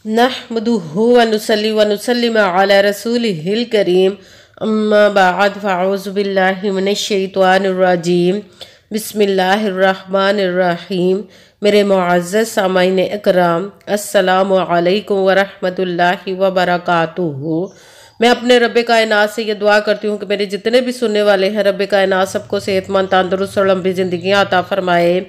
नहमदुहु व नुसल्ली व नुसल्लिम अला रसूलिहिल करीम अम्मा बाद फ़अऊज़ु बिल्लाहि मिनश शैतानिर रजीम बिस्मिल्लाहिर्रहमानिर्रहीम। मेरे मुअज़्ज़ज़ सामाईन इकराम, अस्सलामु अलैकुम व रहमतुल्लाहि व बरकातुहू। मैं अपने रब्बे कायनात से ये दुआ करती हूँ कि मेरे जितने भी सुनने वाले हैं, रब्बे कायनात सबको सेहतमंद, तंदुरुस्त और लंबी ज़िंदगियाँ अता फरमाए।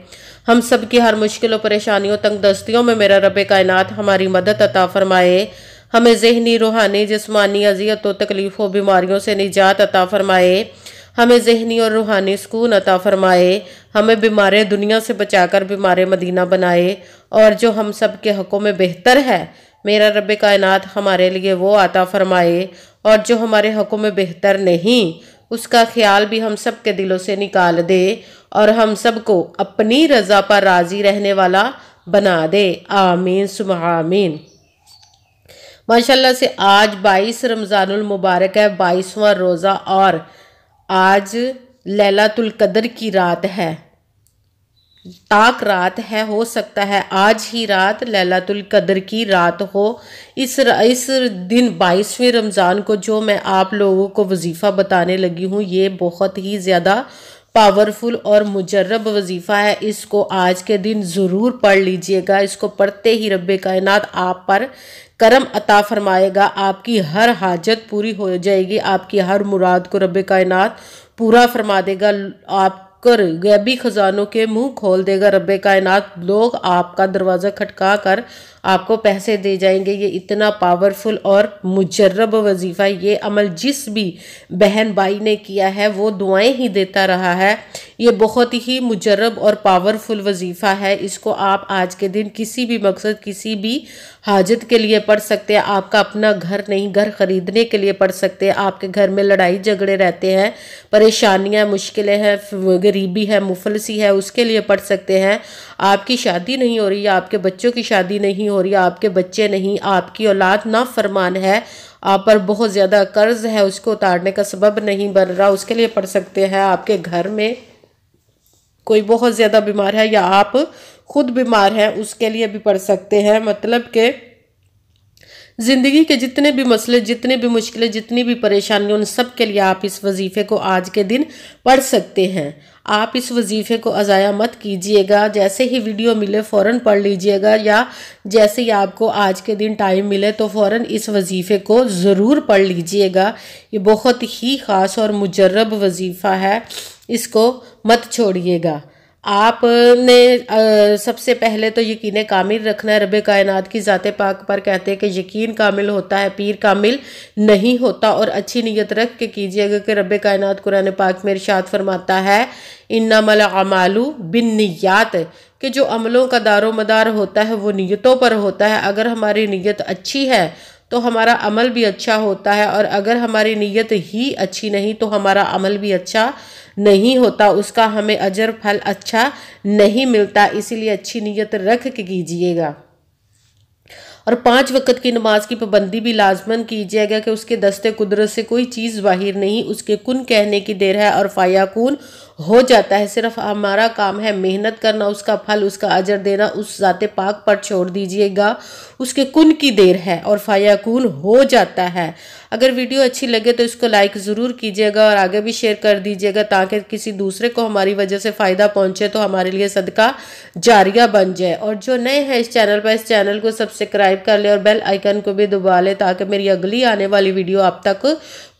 हम सब की हर मुश्किलों, परेशानियों, तंगदस्तियों में मेरा रब्बे कायनात हमारी मदद अता फरमाए। हमें ज़हनी, रूहानी, जिस्मानी अज़ियतों, तकलीफ़ों, बीमारियों से निजात अता फरमाए। हमें ज़हनी और रूहानी सुकून अता फरमाए। हमें बीमार दुनिया से बचाकर बीमार मदीना बनाए। और जो हम सब के हक़ों में बेहतर है, मेरा रब्बे कायनात हमारे लिए वो अता फरमाए। और जो हमारे हक़ों में बेहतर नहीं, उसका ख्याल भी हम सब के दिलों से निकाल दे और हम सब को अपनी रज़ा पर राज़ी रहने वाला बना दे। आमीन सुम्मा आमीन। माशाल्लाह से आज 22 रमज़ानुल मुबारक है, 22वां रोज़ा, और आज लैलातुल कदर की रात है, ताक रात है। हो सकता है आज ही रात लैलातुल कदर की रात हो। इस दिन 22वें रमज़ान को जो मैं आप लोगों को वजीफ़ा बताने लगी हूँ, ये बहुत ही ज़्यादा पावरफुल और मुजर्रब वजीफ़ा है। इसको आज के दिन ज़रूर पढ़ लीजिएगा। इसको पढ़ते ही रब्बे कायनात आप पर करम अता फरमाएगा, आपकी हर हाजत पूरी हो जाएगी, आपकी हर मुराद को रब्बे कायनात पूरा फरमा देगा। आप गैबी खजानों के मुंह खोल देगा रब्बे कायनात। लोग आपका दरवाज़ा खटका कर आपको पैसे दे जाएंगे। ये इतना पावरफुल और मुजर्रब वजीफ़ा, ये अमल जिस भी बहन भाई ने किया है वो दुआएं ही देता रहा है। ये बहुत ही मुजर्रब और पावरफुल वजीफ़ा है। इसको आप आज के दिन किसी भी मकसद, किसी भी हाजत के लिए पढ़ सकते हैं। आपका अपना घर नहीं, घर खरीदने के लिए पढ़ सकते हैं। आपके घर में लड़ाई झगड़े रहते हैं, परेशानियां, मुश्किलें हैं, गरीबी है, मुफलसी है, उसके लिए पढ़ सकते हैं। आपकी शादी नहीं हो रही है, आपके बच्चों की शादी नहीं हो रही है, आपके बच्चे नहीं, आपकी औलाद नाफरमान है, आप पर बहुत ज़्यादा कर्ज है, उसको उतारने का सबब नहीं बन रहा, उसके लिए पढ़ सकते हैं। आपके घर में कोई बहुत ज़्यादा बीमार है या आप खुद बीमार हैं, उसके लिए भी पढ़ सकते हैं। मतलब कि ज़िंदगी के जितने भी मसले, जितने भी मुश्किलें, जितनी भी परेशानियां, उन सब के लिए आप इस वजीफ़े को आज के दिन पढ़ सकते हैं। आप इस वजीफ़े को अज़ाया मत कीजिएगा। जैसे ही वीडियो मिले फ़ौरन पढ़ लीजिएगा, या जैसे ही आपको आज के दिन टाइम मिले तो फ़ौरन इस वजीफ़े को ज़रूर पढ़ लीजिएगा। ये बहुत ही ख़ास और मुजर्रब वजीफ़ा है, इसको मत छोड़िएगा। आपने सबसे पहले तो यकीन कामिल रखना है रब्बे कायनात की ज़ाते पाक पर। कहते हैं कि यकीन कामिल होता है, पीर कामिल नहीं होता। और अच्छी नीयत रख के कीजिएगा कि रब्बे कायनात कुरान पाक में इरशाद फरमाता है, इन्नमल अमालु बिन्नियात, कि जो अमलों का दारो मदार होता है वो नीयतों पर होता है। अगर हमारी नीयत अच्छी है तो हमारा अमल भी अच्छा होता है, और अगर हमारी नीयत ही अच्छी नहीं तो हमारा अमल भी अच्छा नहीं होता, उसका हमें अजर फल अच्छा नहीं मिलता। इसीलिए अच्छी नीयत रख के कीजिएगा। और 5 वक्त की नमाज की पाबंदी भी लाजमन कीजिएगा कि उसके दस्ते कुदरत से कोई चीज़ बाहिर नहीं, उसके कुन कहने की देर है और फायाकून हो जाता है। सिर्फ हमारा काम है मेहनत करना, उसका फल, उसका अजर देना उस ज़ाते पाक पर छोड़ दीजिएगा। उसके कुन की देर है और फायाकून हो जाता है। अगर वीडियो अच्छी लगे तो इसको लाइक ज़रूर कीजिएगा और आगे भी शेयर कर दीजिएगा, ताकि किसी दूसरे को हमारी वजह से फ़ायदा पहुँचे तो हमारे लिए सदका जारिया बन जाए। और जो नए हैं इस चैनल पर, इस चैनल को सब्सक्राइब कर ले और बेल आइकन को भी दबा ले, ताकि मेरी अगली आने वाली वीडियो आप तक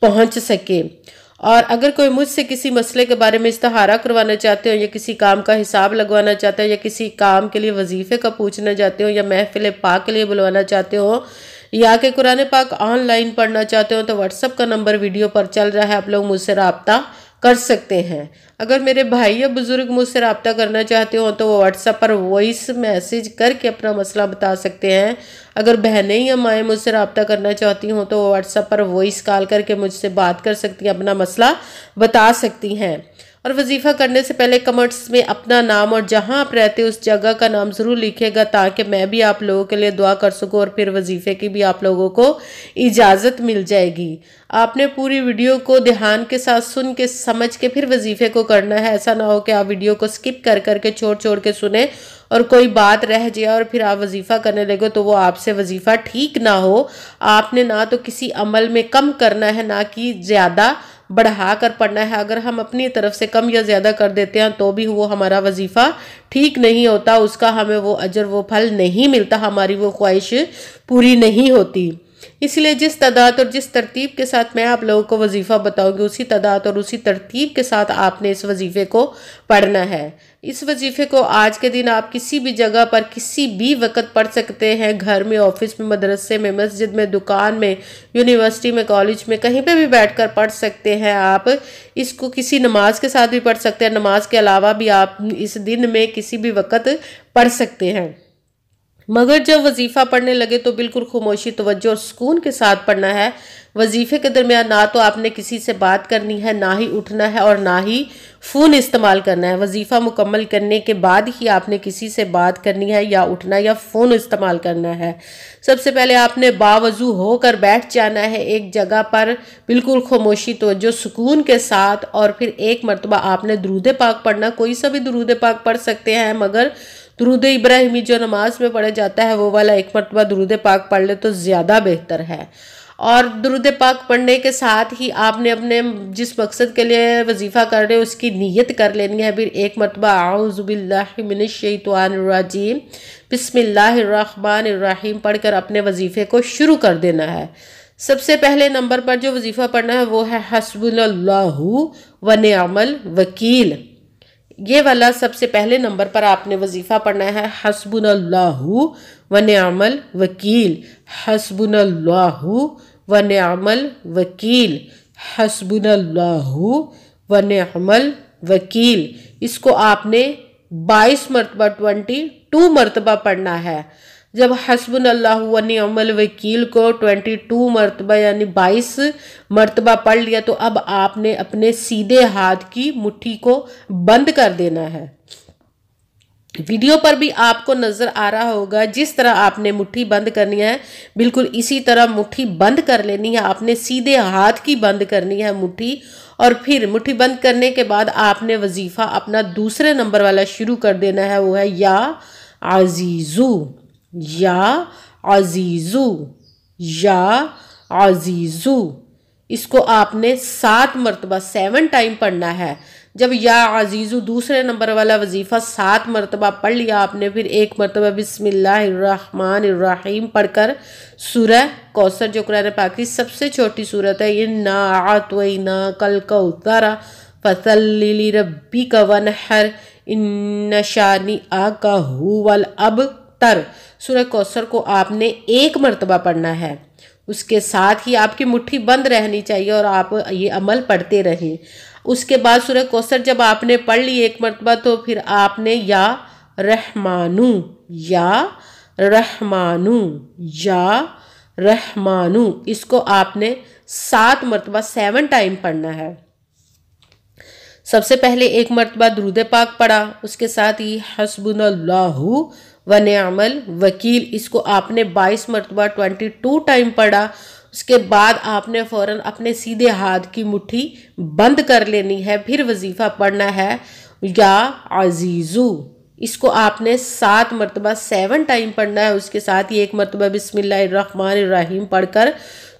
पहुँच सके। और अगर कोई मुझसे किसी मसले के बारे में इस्तिहारा करवाना चाहते हो, या किसी काम का हिसाब लगवाना चाहते हो, या किसी काम के लिए वजीफ़े का पूछना चाहते हो, या महफिल पाक के लिए बुलवाना चाहते हो, या कि कुरान पाक ऑनलाइन पढ़ना चाहते हो, तो व्हाट्सअप का नंबर वीडियो पर चल रहा है, आप लोग मुझसे रब्ता कर सकते हैं। अगर मेरे भाई या बुज़ुर्ग मुझसे रब्ता करना चाहते हो तो वो व्हाट्सएप पर वॉइस मैसेज करके अपना मसला बता सकते हैं। अगर बहनें या माएँ मुझसे रब्ता करना चाहती हों तो वो व्हाट्सएप पर वॉइस कॉल करके मुझसे बात कर सकती हैं, अपना मसला बता सकती हैं। اور وظیفہ کرنے سے پہلے کمنٹس میں اپنا نام اور جہاں آپ رہتے اس جگہ کا نام ضرور لکھے گا تاکہ میں بھی آپ لوگوں کے لیے دعا کر سکوں اور پھر وظیفے کی بھی آپ لوگوں کو اجازت مل جائے گی۔ آپ نے پوری ویڈیو کو دھیان کے ساتھ سن کے سمجھ کے پھر وظیفے کو کرنا ہے۔ ایسا نہ ہو کہ آپ ویڈیو کو سکپ کر کے چھوڑ کے سنیں اور کوئی بات رہ جائے اور پھر آپ وظیفہ کرنے لگے تو وہ آپ سے وظیفہ ٹھیک نہ ہو۔ آپ نے نہ تو کسی عمل میں کم کرنا ہے نہ کہ زیادہ بڑھا کر پڑھنا ہے۔ اگر ہم اپنی طرف سے کم یا زیادہ کر دیتے ہیں تو بھی وہ ہمارا وظیفہ ٹھیک نہیں ہوتا، اس کا ہمیں وہ اجر وہ پھل نہیں ملتا، ہماری وہ خواہش پوری نہیں ہوتی۔ اس لیے جس تعداد اور جس ترتیب کے ساتھ میں آپ لوگوں کو وظیفہ بتاؤں گی اسی تعداد اور اسی ترتیب کے ساتھ آپ نے اس وظیفے کو پڑھنا ہے۔ اس وظیفے کو آج کے دن آپ کسی بھی جگہ پر کسی بھی وقت پڑھ سکتے ہیں، گھر میں، آفس میں، مدرسے میں، مسجد میں، دکان میں، یونیورسٹی میں، کالج میں، کہیں پہ بھی بیٹھ کر پڑھ سکتے ہیں۔ آپ اس کو کسی نماز کے ساتھ بھی پڑھ سکتے ہیں، نماز کے علاوہ بھی آپ اس دن میں کسی بھی وقت پڑھ سکتے ہیں۔ مگر جب وظیفہ پڑھنے لگے تو بالکل خاموشی، توجہ اور سکون کے ساتھ پڑھنا ہے۔ وظیفے کے درمیان نہ تو آپ نے کسی سے بات کرنی ہے، نہ ہی اٹھنا ہے اور نہ ہی فون استعمال کرنا ہے۔ وظیفہ مکمل کرنے کے بعد ہی آپ نے کسی سے بات کرنی ہے یا اٹھنا یا فون استعمال کرنا ہے۔ سب سے پہلے آپ نے باوضو ہو کر بیٹھ جانا ہے ایک جگہ پر، بالکل خاموشی، توجہ، سکون کے ساتھ، اور پھر ایک مرتبہ آپ نے درود پاک پڑھنا۔ کوئی سا بھی درود پاک پڑھ سکتے ہیں، مگر درود ابراہیمی جو نماز میں پڑھا جاتا ہے وہ والا ایک مرتبہ درود پاک پڑھ لے تو زیادہ بہتر ہے۔ اور درود پاک پڑھنے کے ساتھ ہی آپ نے اپنے جس مقصد کے لیے وظیفہ کر رہے اس کی نیت کر لینی ہے۔ پھر ایک مرتبہ اعوذ باللہ من الشیطان الرجیم بسم اللہ الرحمن الرحیم پڑھ کر اپنے وظیفے کو شروع کر دینا ہے۔ سب سے پہلے نمبر پر جو وظیفہ پڑھنا ہے وہ ہے حسبنا اللہ و نعم الوکیل۔ یہ والا سب سے پہلے نمبر پر آپ نے وظیفہ پڑھنا ہے، حسبنا اللہ و نعم الوکیل، حسبنا اللہ و نعم الوکیل، حسبنا اللہ و نعم الوکیل۔ اس کو آپ نے 22 مرتبہ 22 مرتبہ پڑھنا ہے۔ جب حسبنا اللہ و نعم الوکیل کو 22 مرتبہ یعنی 22 مرتبہ پڑھ لیا تو اب آپ نے اپنے سیدھے ہاتھ کی مٹھی کو بند کر دینا ہے۔ ویڈیو پر بھی آپ کو نظر آ رہا ہوگا جس طرح آپ نے مٹھی بند کرنی ہے، بالکل اسی طرح مٹھی بند کر لینی ہے۔ آپ نے سیدھے ہاتھ کی بند کرنی ہے مٹھی، اور پھر مٹھی بند کرنے کے بعد آپ نے وظیفہ اپنا دوسرے نمبر والا شروع کر دینا ہے، وہ ہے یا عزیزو، یا عزیزو، یا عزیزو۔ اس کو آپ نے 7 مرتبہ 7 ٹائم پڑھنا ہے۔ جب یا عزیزو دوسرے نمبر والا وظیفہ 7 مرتبہ پڑھ لیا آپ نے، پھر ایک مرتبہ بسم اللہ الرحمن الرحیم پڑھ کر سورہ کوثر جو قرآن پاک کی سب سے چھوٹی سورت ہے، اِنَّا أَعْطَيْنَاكَ الْكَوْثَرَ فَصَلِّ لِرَبِّكَ وَانْحَرْ إِنَّ شَانِئَكَ هُوَ الْأَبْتَرُ، سورہ کوثر کو آپ نے 1 مرتبہ پڑھنا ہے۔ اس کے ساتھ ہی آپ کی مٹھی بند رہنی چاہیے اور آپ یہ عمل پڑھتے رہیں۔ اس کے بعد سورہ کوثر جب آپ نے پڑھ لی 1 مرتبہ تو پھر آپ نے یا رحمانو، یا رحمانو، یا رحمانو، اس کو آپ نے 7 مرتبہ 7 ٹائم پڑھنا ہے۔ سب سے پہلے 1 مرتبہ درود پاک پڑھا، اس کے ساتھ ہی حسبنا اللہ و نعم الوکیل، اس کو آپ نے 22 مرتبہ 22 ٹائم پڑھا۔ اس کے بعد آپ نے فوراً اپنے سیدھے ہاتھ کی مٹھی بند کر لینی ہے، پھر وظیفہ پڑھنا ہے یا عزیزو، اس کو آپ نے 7 مرتبہ 7 ٹائم پڑھنا ہے۔ اس کے ساتھ ہی 1 مرتبہ بسم اللہ الرحمن الرحیم پڑھ کر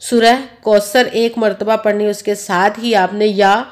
سورہ کوثر 1 مرتبہ پڑھنی، اس کے ساتھ ہی آپ نے یا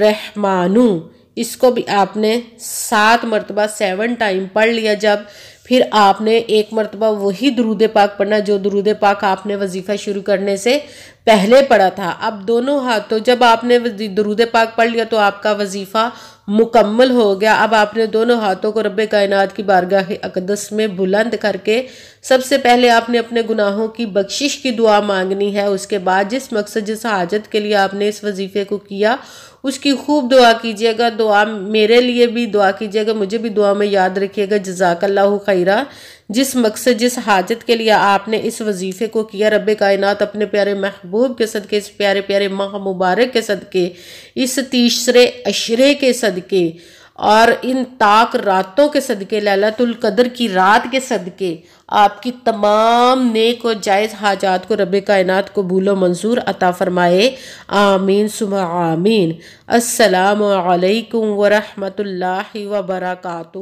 رحمانو، اس کو بھی آپ نے 7 مرتبہ 7 ٹائم پڑھ لیا۔ جب پھر آپ نے 1 مرتبہ وہی درود پاک پڑھنا جو درود پاک آپ نے وظیفہ شروع کرنے سے پہلے پڑھا تھا۔ اب دونوں ہاتھوں جب آپ نے درود پاک پڑھ لیا تو آپ کا وظیفہ مکمل ہو گیا۔ اب آپ نے دونوں ہاتھوں کو رب کائنات کی بارگاہ اقدس میں بلند کر کے سب سے پہلے آپ نے اپنے گناہوں کی بخشش کی دعا مانگنی ہے۔ اس کے بعد جس مقصد جس حاجت کے لیے آپ نے اس وظیفے کو کیا اس کی خوب دعا کیجیے گا، دعا میرے لیے بھی دعا کیجیے گا، مجھے بھی دعا میں یاد رکھیے گا۔ جزاک اللہ خیرہ۔ جس مقصد جس حاجت کے لیے آپ نے اس وظیفے کو کیا، رب کائنات اپنے پیارے محبوب کے صدقے، اس پیارے پیارے ماہ مبارک کے صدقے، اس تیسرے عشرے کے صدقے اور ان طاق راتوں کے صدقے، لیلۃ القدر کی رات کے صدقے، آپ کی تمام نیک و جائز حاجات کو رب کائنات قبول و منظور عطا فرمائے، آمین ثم آمین۔ السلام علیکم ورحمۃ اللہ وبرکاتہ۔